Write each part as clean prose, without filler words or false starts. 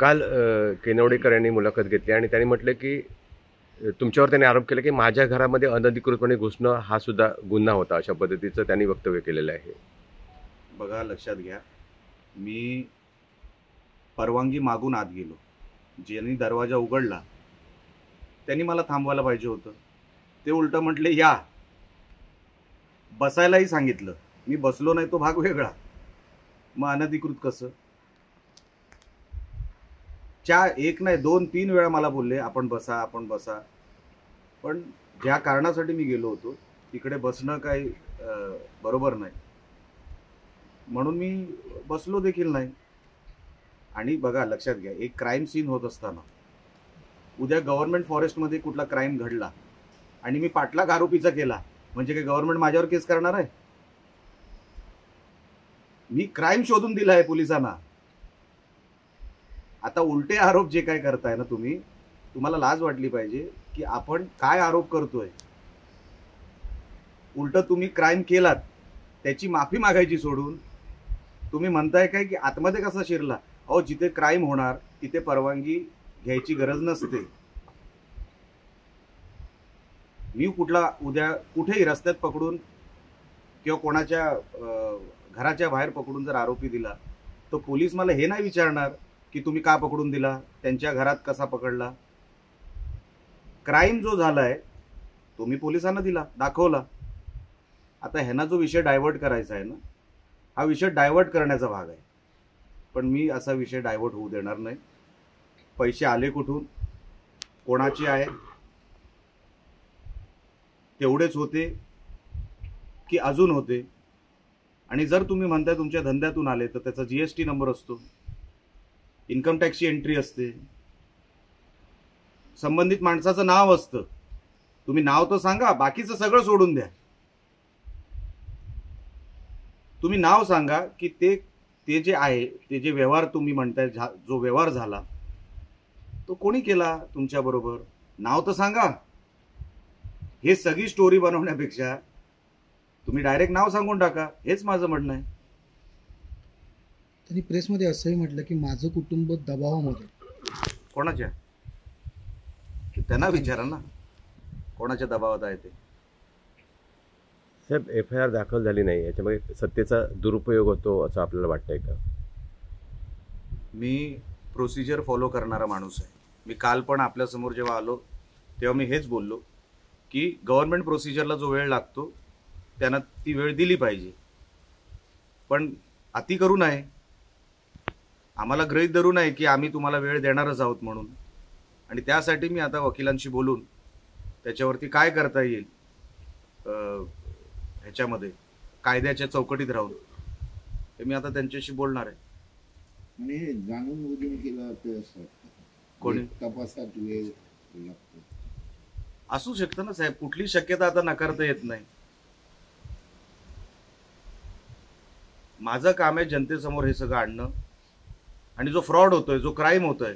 काल केनवडेकर यांनी मुलाखत घेतली आणि त्यांनी म्हटलं की तुमच्यावर त्यांनी आरोप केला की माझ्या घरामध्ये अनधिकृतपणे घुसणं हा सुद्धा गुन्हा होता, अशा पद्धतीचं त्यांनी वक्तव्य केलेलं आहे. बघा, लक्षात घ्या, मी परवानगी मागून आत गेलो. ज्यांनी दरवाजा उघडला त्यांनी मला थांबवायला पाहिजे होतं. ते उलट म्हटले या. बसायलाही सांगितलं, मी बसलो नाही, तो भाग वेगळा. मग अनधिकृत कसं? एक नाही 2-3 वेळा मला बोलले आपण बसा, आपण बसा. पण ज्या कारणासाठी मी गेलो होतो तिकडे बसणं काही बरोबर नाही, म्हणून मी बसलो देखील नाही. आणि बघा, लक्षात घ्या, एक क्राईम सीन होत असताना उद्या गव्हर्नमेंट फॉरेस्टमध्ये कुठला क्राईम घडला आणि मी पाठलाग आरोपीचा केला म्हणजे काय गव्हर्नमेंट माझ्यावर केस करणार आहे? मी क्राईम शोधून दिला आहे पोलिसांना. आता उलटे आरोप जे काय करताय ना तुम्हाला लाज वाटली पाहिजे की आपण काय आरोप करतोय. उलट तुम्ही क्राईम केलात त्याची माफी मागायची सोडून तुम्ही म्हणताय काय की आतमध्ये कसा शिरला. अहो, जिथे क्राईम होणार तिथे परवानगी घ्यायची गरज नसते. मी उद्या कुठेही रस्त्यात पकडून किंवा कोणाच्या घराच्या बाहेर पकडून जर आरोपी दिला तर पोलीस मला हे नाही विचारणार की तुम्ही का पकडून दिला, त्यांच्या घरात कसा पकडला. क्राईम जो झालाय तो मी पोलिसांना दिला, दाखवला. आता ह्यांना जो विषय डायव्हर्ट करायचा आहे ना, हा विषय डायव्हर्ट करण्याचा भाग आहे. पण मी असा विषय डायव्हर्ट होऊ देणार नाही. पैसे आले कुठून, कोणाचे आहे, तेवढेच होते की अजून होते? आणि जर तुम्ही म्हणताय तुमच्या धंद्यातून आले तर त्याचा जीएसटी नंबर असतो, इन्कम टॅक्सची एंट्री असते, संबंधित माणसाचं नाव असतं. तुम्ही नाव तर सांगा, बाकीचं सगळं सोडून द्या. तुम्ही नाव सांगा की ते जे आहे, ते जे व्यवहार तुम्ही म्हणताय, जो व्यवहार झाला तो कोणी केला तुमच्या बरोबर, नाव तर सांगा. हे सगळी स्टोरी बनवण्यापेक्षा तुम्ही डायरेक्ट नाव सांगून टाका. हेच माझं म्हणणं आहे. त्यांनी प्रेसमध्ये असंही म्हटलं की माझं कुटुंब दबावामध्ये. कोणाच्या? त्यांना विचारा ना कोणाच्या दबावात आहे ते. साहेब, FIR दाखल झाली नाही, याच्यामध्ये सत्तेचा दुरुपयोग होतो असं आपल्याला वाटतंय का? मी प्रोसिजर फॉलो करणारा माणूस आहे. मी काल पण आपल्यासमोर जेव्हा आलो तेव्हा मी हेच बोललो की गव्हर्नमेंट प्रोसिजरला जो वेळ लागतो त्यांना ती वेळ दिली पाहिजे, पण अति करू नये. आम्हाला गृहीत धरू नये की आम्ही तुम्हाला वेळ देणारच आहोत म्हणून. आणि त्यासाठी मी आता वकिलांशी बोलून त्याच्यावरती काय करता येईल ह्याच्यामध्ये कायद्याच्या चौकटीत राहून हे मी आता त्यांच्याशी बोलणार आहे. आणि हे जाणून बुजून केलं ते असं कोणी तपासात वेळ लागतो असू शकतं ना साहेब. कुठली शक्यता आता नाकारता येत नाही. माझं काम आहे जनतेसमोर हे सगळं आणणं आणि जो फ्रॉड होतोय, जो क्राईम होतोय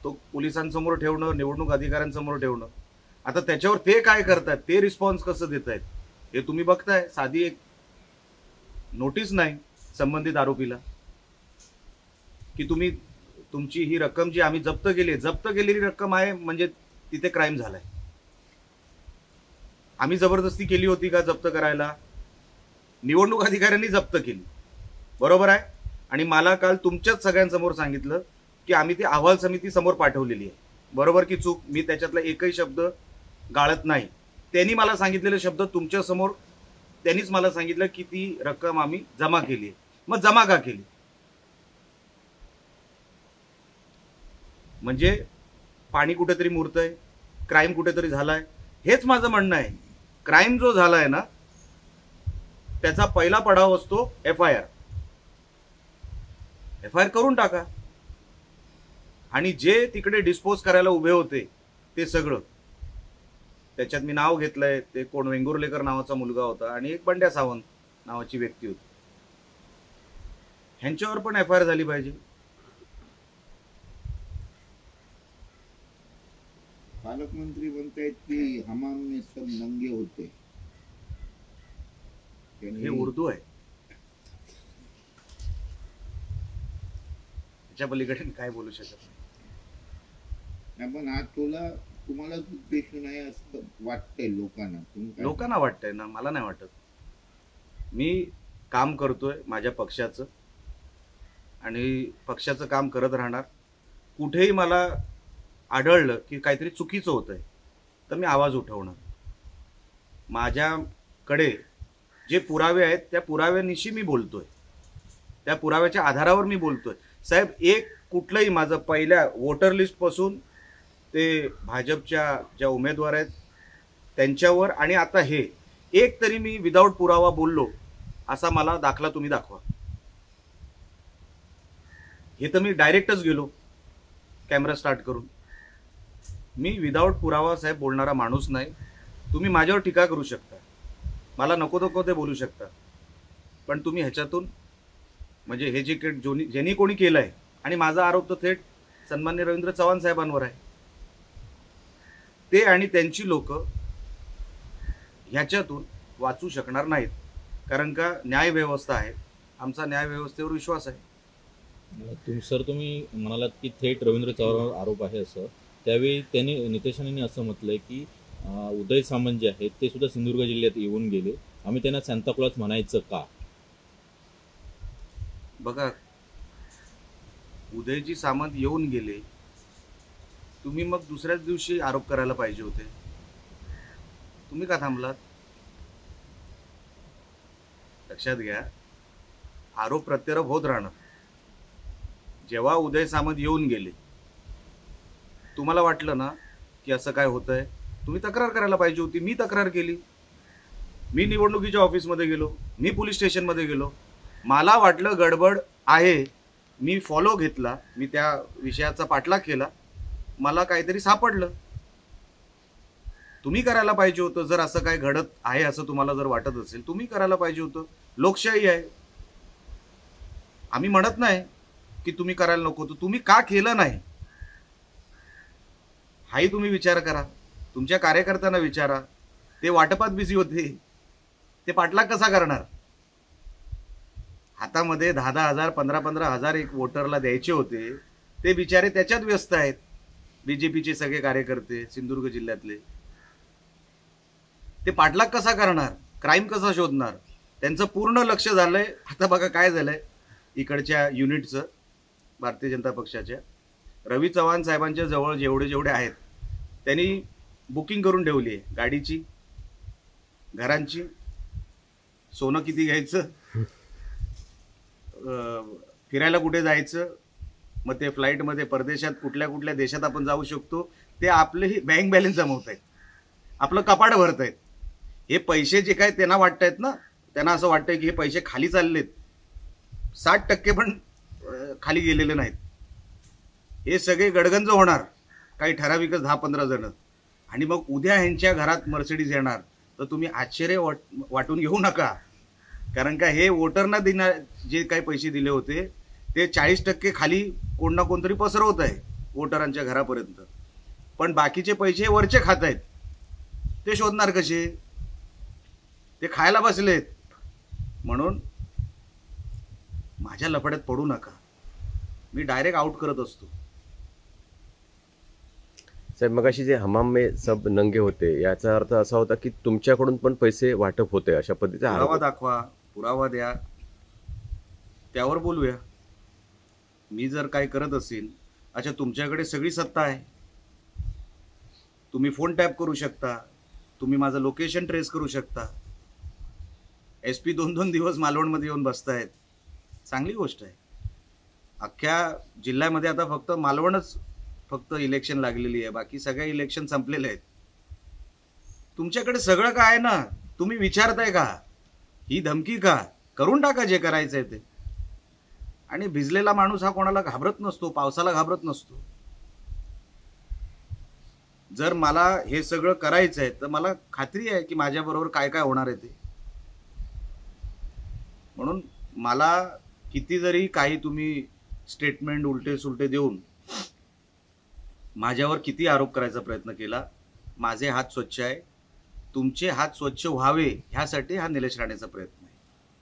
तो पोलिसांसमोर ठेवणं, निवडणूक अधिकाऱ्यांसमोर ठेवणं. आता त्याच्यावर ते काय करतात, ते रिस्पॉन्स कसं देत आहेत हे तुम्ही बघताय. साधी एक नोटीस नाही संबंधित आरोपीला की तुमची ही रक्कम जी आम्ही जप्त केलेली रक्कम आहे म्हणजे तिथे क्राईम झालाय. आम्ही जबरदस्ती केली होती का जप्त करायला? निवडणूक अधिकाऱ्यांनी जप्त केली, बरोबर आहे. आणि मला काल तुमच्याच सगळ्यांसमोर सांगितलं की आम्ही ती अहवाल समिती समोर पाठवलेली आहे. बरोबर की चूक? मी त्याच्यातला एकही शब्द गाळत नाही. त्यांनी मला सांगितलेले शब्द तुमच्या समोर त्यांनीच मला सांगितलं की ती रक्कम आम्ही जमा केली आहे. मग जमा का केली? म्हणजे पाणी कुठेतरी मुरतंय, क्राईम कुठेतरी झालाय, हेच माझं म्हणणं आहे. क्राईम जो झालाय ना त्याचा पहिला पडाव असतो FIR. FIR करून टाका. आणि जे तिकडे डिस्पोज करायला उभे होते ते सगळं, त्याच्यात मी नाव घेतलंय, ते कोण वेंगुर्लेकर नावाचा मुलगा होता आणि एक बंड्या सावंत नावाची व्यक्ती होती, ह्यांच्यावर पण FIR झाली पाहिजे. पालकमंत्री म्हणतायत की हमाम में सब नंगे होते. हे उर्दू आहे. त्याच्या पलीकडे काय बोलू शकत नाही. नाही, पण आज तुम्हाला उद्देशून आहे असं वाटतंय लोकांना. तुम्ही काय- लोकांना वाटतंय ना, मला नाही वाटत. मी काम करतोय माझ्या पक्षाचं आणि पक्षाचं काम करत राहणार. कुठेही मला आढळलं की काहीतरी चुकीचं होतंय तर मी आवाज उठवणार. माझ्याकडे जे पुरावे आहेत त्या पुराव्यानिशी मी बोलतोय, त्या पुराव्याच्या आधारावर मी बोलतोय. साहेब, एक कुठलंही माझं पहिल्या वोटर लिस्टपासून ते भाजपच्या ज्या उमेदवार आहेत त्यांच्यावर आणि आता हे एक तरी मी विदाऊट पुरावा बोललो असा मला दाखला तुम्ही दाखवा. हे तर मी डायरेक्टच गेलो कॅमेरा स्टार्ट करून. मी विदाऊट पुरावा साहेब बोलणारा माणूस नाही. तुम्ही माझ्यावर टीका करू शकता, मला नको ते बोलू शकता, पण तुम्ही ह्याच्यातून म्हणजे हे जे ज्यांनी कोणी केलंय आणि माझा आरोप तर थेट सन्मान्य रवींद्र चव्हाण साहेबांवर आहे. ते आणि त्यांची लोक ह्याच्यातून वाचू शकणार नाहीत, कारण का न्यायव्यवस्था आहे. आमचा न्यायव्यवस्थेवर विश्वास आहे. सर, तुम्ही म्हणालात की थेट रवींद्र चव्हाणांवर आरोप आहे असं. त्यावेळी त्यांनी नितेश राणेंनी असं म्हटलंय की उदय सामंत जे आहेत ते सुद्धा सिंधुदुर्ग जिल्ह्यात येऊन गेले, आम्ही त्यांना सांताक्लॉज म्हणायचं का? बघा, उदयजी सामंत येऊन गेले, तुम्ही मग दुसऱ्याच दिवशी आरोप करायला पाहिजे होते. तुम्ही का थांबलात? लक्षात घ्या, आरोप प्रत्यारोप होत राहणार. जेव्हा उदय सामंत येऊन गेले, तुम्हाला वाटलं ना की असं काय होतंय, तुम्ही तक्रार करायला पाहिजे होती. मी तक्रार केली, मी निवडणुकीच्या ऑफिसमध्ये गेलो, मी पोलीस स्टेशनमध्ये गेलो. मला वाटलं गडबड आहे, मी फॉलो घेतला, मी त्या विषयाचा पाठलाग केला, मला काहीतरी सापडलं. तुम्ही करायला पाहिजे होतं. जर असं काय घडत आहे असं तुम्हाला जर वाटत असेल, तुम्ही करायला पाहिजे होतं. लोकशाही आहे, आम्ही म्हणत नाही की तुम्ही करायला नको होतं. तुम्ही का केलं नाही हाही तुम्ही विचार करा. तुमच्या कार्यकर्त्यांना विचारा. ते वाटपात बिझी होते, ते पाठलाग कसा करणार? हातामध्ये 10,000 15,000 एक वोटरला द्यायचे होते, ते बिचारे त्याच्यात व्यस्त आहेत. बीजेपीचे सगळे कार्यकर्ते सिंधुदुर्ग जिल्ह्यातले, ते पाठलाग कसा करणार? क्राईम कसा शोधणार? त्यांचं पूर्ण लक्ष झालंय. आता बघा काय झालंय इकडच्या युनिटचं, भारतीय जनता पक्षाच्या रवी चव्हाण साहेबांच्या जवळ जेवढे आहेत त्यांनी बुकिंग करून ठेवली आहे गाडीची, घरांची, सोनं किती घ्यायचं, फिरायला कुठे जायचं, मग ते फ्लाईटमध्ये परदेशात कुठल्या कुठल्या देशात आपण जाऊ शकतो, ते आपले बँक बॅलन्स जमवत आहेत, आपलं कपाट भरत आहेत. हे पैसे जे काय त्यांना वाटतायत ना, त्यांना असं वाटतंय की हे पैसे खाली चाललेत, 60% पण खाली गेलेले नाहीत. हे सगळे गडगंज होणार, काही ठराविकच 10-15 जण, आणि मग उद्या ह्यांच्या घरात मर्सिडीज येणार. तर तुम्ही आश्चर्य वाटून घेऊ नका, कारण का हे वोटरना जे काही पैसे दिले होते ते 40% खाली कोण ना कोणतरी पसरवत आहे वोटरांच्या घरापर्यंत, पण बाकीचे पैसे वरचे खात आहेत. ते शोधणार कसे? ते खायला बसलेत. म्हणून माझ्या लफड्यात पडू नका, मी डायरेक्ट आउट करत असतो. साहेब, मगाशी जे हमाम में सब नंगे होते, याचा अर्थ असा होता की तुमच्याकडून पण पैसे वाटप होते अशा पद्धतीचा आरोप पुरावा होता. दाखवा, पुरावा द्या, त्यावर बोलूया. मी जर काय करत असेल, अच्छा तुमच्याकडे सगळी सत्ता आहे, तुम्ही फोन टॅप करू शकता, तुम्ही माझं लोकेशन ट्रेस करू शकता. SP 2-2 दिवस मालवणमध्ये येऊन बसतायत, चांगली गोष्ट आहे. अख्ख्या जिल्ह्यामध्ये आता फक्त मालवणच फक्त इलेक्शन लागलेली आहे, बाकी सगळे इलेक्शन संपलेले आहेत. तुमच्याकडे सगळं काय आहे ना, तुम्ही विचारताय का? ही धमकी का? करून टाका जे करायचंय ते. आणि भिजलेला माणूस हा कोणाला घाबरत नसतो, पावसाला घाबरत नसतो. जर मला हे सगळं करायचं आहे तर मला खात्री आहे की माझ्याबरोबर काय काय होणार आहे ते. म्हणून मला किती जरी काही तुम्ही स्टेटमेंट उलटे सुलटे देऊन माझ्यावर किती आरोप करायचा प्रयत्न केला, माझे हात स्वच्छ आहे. तुमचे हात स्वच्छ व्हावे ह्यासाठी हा निलेश राणेचा प्रयत्न.